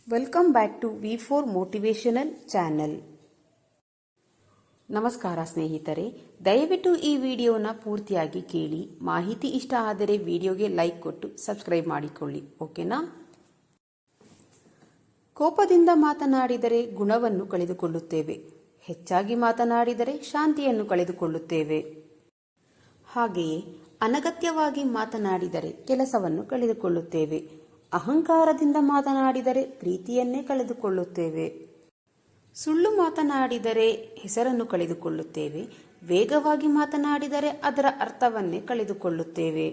Welcome back to V4 motivational channel. ನಮಸ್ಕಾರ ಸ್ನೇಹಿತರೆ, ದಯವಿಟ್ಟು ಈ ವಿಡಿಯೋನ ಪೂರ್ತಿಯಾಗಿ ಕೇಳಿ. ಮಾಹಿತಿ ಇಷ್ಟ ಆದರೆ ವಿಡಿಯೋಗೆ ಲೈಕ್ ಕೊಟ್ಟು ಸಬ್ಸ್ಕ್ರೈಬ್ ಮಾಡಿಕೊಳ್ಳಿ, ಓಕೆನಾ? ಕೋಪದಿಂದ ಮಾತನಾಡಿದರೆ ಗುಣವನ್ನು ಕಳೆದುಕೊಳ್ಳುತ್ತೇವೆ, ಹೆಚ್ಚಾಗಿ ಮಾತನಾಡಿದರೆ ಶಾಂತಿಯನ್ನು ಕಳೆದುಕೊಳ್ಳುತ್ತೇವೆ. ಹಾಗೆಯೇ ಅನಗತ್ಯವಾಗಿ ಮಾತನಾಡಿದರೆ ಕೆಲಸವನ್ನು ಕಳೆದುಕೊಳ್ಳುತ್ತೇವೆ. ಅಹಂಕಾರದಿಂದ ಮಾತನಾಡಿದರೆ ಪ್ರೀತಿಯನ್ನೇ ಕಳೆದುಕೊಳ್ಳುತ್ತೇವೆ. ಸುಳ್ಳು ಮಾತನಾಡಿದರೆ ಹೆಸರನ್ನು ಕಳೆದುಕೊಳ್ಳುತ್ತೇವೆ. ವೇಗವಾಗಿ ಮಾತನಾಡಿದರೆ ಅದರ ಅರ್ಥವನ್ನೇ ಕಳೆದುಕೊಳ್ಳುತ್ತೇವೆ.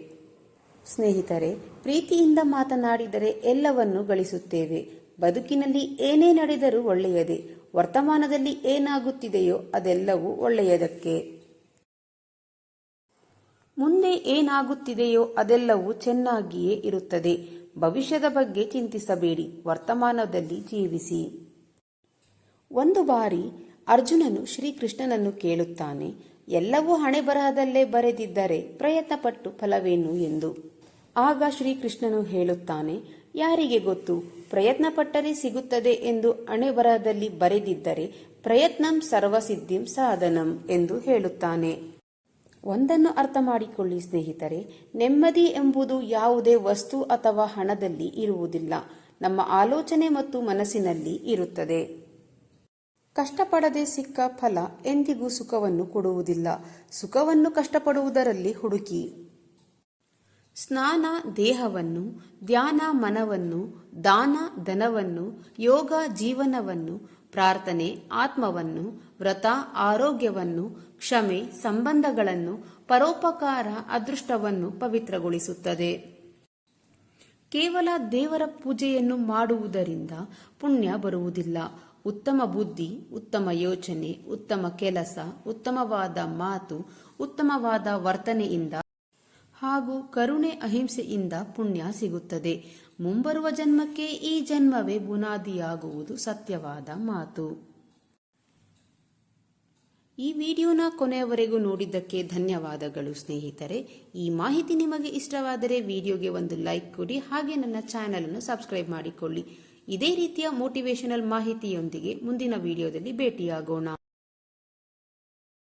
ಸ್ನೇಹಿತರೆ, ಪ್ರೀತಿಯಿಂದ ಮಾತನಾಡಿದರೆ ಎಲ್ಲವನ್ನೂ ಗಳಿಸುತ್ತೇವೆ. ಬದುಕಿನಲ್ಲಿ ಏನೇ ನಡೆದರೂ ಒಳ್ಳೆಯದೇ. ವರ್ತಮಾನದಲ್ಲಿ ಏನಾಗುತ್ತಿದೆಯೋ ಅದೆಲ್ಲವೂ ಒಳ್ಳೆಯದಕ್ಕೆ. ಮುಂದೆ ಏನಾಗುತ್ತಿದೆಯೋ ಅದೆಲ್ಲವೂ ಚೆನ್ನಾಗಿಯೇ ಇರುತ್ತದೆ. ಭವಿಷ್ಯದ ಬಗ್ಗೆ ಚಿಂತಿಸಬೇಡಿ, ವರ್ತಮಾನದಲ್ಲಿ ಜೀವಿಸಿ. ಒಂದು ಬಾರಿ ಅರ್ಜುನನು ಶ್ರೀಕೃಷ್ಣನನ್ನು ಕೇಳುತ್ತಾನೆ, ಎಲ್ಲವೂ ಹಣೆಬರಹದಲ್ಲೇ ಬರೆದಿದ್ದರೆ ಪ್ರಯತ್ನಪಟ್ಟು ಫಲವೇನು ಎಂದು. ಆಗ ಶ್ರೀಕೃಷ್ಣನು ಹೇಳುತ್ತಾನೆ, ಯಾರಿಗೆ ಗೊತ್ತು, ಪ್ರಯತ್ನಪಟ್ಟರೆ ಸಿಗುತ್ತದೆ ಎಂದು ಹಣೆಬರಹದಲ್ಲಿ ಬರೆದಿದ್ದರೆ ಪ್ರಯತ್ನಂ ಸರ್ವಸಿದ್ಧಿಂ ಸಾಧನಂ ಎಂದು ಹೇಳುತ್ತಾನೆ. ಒಂದನ್ನು ಅರ್ಥ ಮಾಡಿಕೊಳ್ಳಿ ಸ್ನೇಹಿತರೆ, ನೆಮ್ಮದಿ ಎಂಬುದು ಯಾವುದೇ ವಸ್ತು ಅಥವಾ ಹಣದಲ್ಲಿ ಇರುವುದಿಲ್ಲ, ನಮ್ಮ ಆಲೋಚನೆ ಮತ್ತು ಮನಸ್ಸಿನಲ್ಲಿ ಇರುತ್ತದೆ. ಕಷ್ಟಪಡದೆ ಸಿಕ್ಕ ಫಲ ಎಂದಿಗೂ ಸುಖವನ್ನು ಕೊಡುವುದಿಲ್ಲ. ಸುಖವನ್ನು ಕಷ್ಟಪಡುವುದರಲ್ಲಿ ಹುಡುಕಿ. ಸ್ನಾನ ದೇಹವನ್ನು, ಧ್ಯಾನ ಮನವನ್ನು, ದಾನ ಧನವನ್ನು, ಯೋಗ ಜೀವನವನ್ನು, ಪ್ರಾರ್ಥನೆ ಆತ್ಮವನ್ನು, ವ್ರತ ಆರೋಗ್ಯವನ್ನು, ಕ್ಷಮೆ ಸಂಬಂಧಗಳನ್ನು, ಪರೋಪಕಾರ ಅದೃಷ್ಟವನ್ನು ಪವಿತ್ರಗೊಳಿಸುತ್ತದೆ. ಕೇವಲ ದೇವರ ಪೂಜೆಯನ್ನು ಮಾಡುವುದರಿಂದ ಪುಣ್ಯ ಬರುವುದಿಲ್ಲ. ಉತ್ತಮ ಬುದ್ಧಿ, ಉತ್ತಮ ಯೋಚನೆ, ಉತ್ತಮ ಕೆಲಸ, ಉತ್ತಮವಾದ ಮಾತು, ಉತ್ತಮವಾದ ವರ್ತನೆಯಿಂದ ಹಾಗೂ ಕರುಣೆ ಅಹಿಂಸೆಯಿಂದ ಪುಣ್ಯ ಸಿಗುತ್ತದೆ. ಮುಂಬರುವ ಜನ್ಮಕ್ಕೆ ಈ ಜನ್ಮವೇ ಬುನಾದಿಯಾಗುವುದು ಸತ್ಯವಾದ ಮಾತು. ಈ ವಿಡಿಯೋನ ಕೊನೆಯವರೆಗೂ ನೋಡಿದ್ದಕ್ಕೆ ಧನ್ಯವಾದಗಳು ಸ್ನೇಹಿತರೆ. ಈ ಮಾಹಿತಿ ನಿಮಗೆ ಇಷ್ಟವಾದರೆ ವಿಡಿಯೋಗೆ ಒಂದು ಲೈಕ್ ಕೊಡಿ, ಹಾಗೆ ನನ್ನ ಚಾನೆಲ್ ಅನ್ನು ಸಬ್ಸ್ಕ್ರೈಬ್ ಮಾಡಿಕೊಳ್ಳಿ. ಇದೇ ರೀತಿಯ ಮೋಟಿವೇಶನಲ್ ಮಾಹಿತಿಯೊಂದಿಗೆ ಮುಂದಿನ ವಿಡಿಯೋದಲ್ಲಿ ಭೇಟಿಯಾಗೋಣ.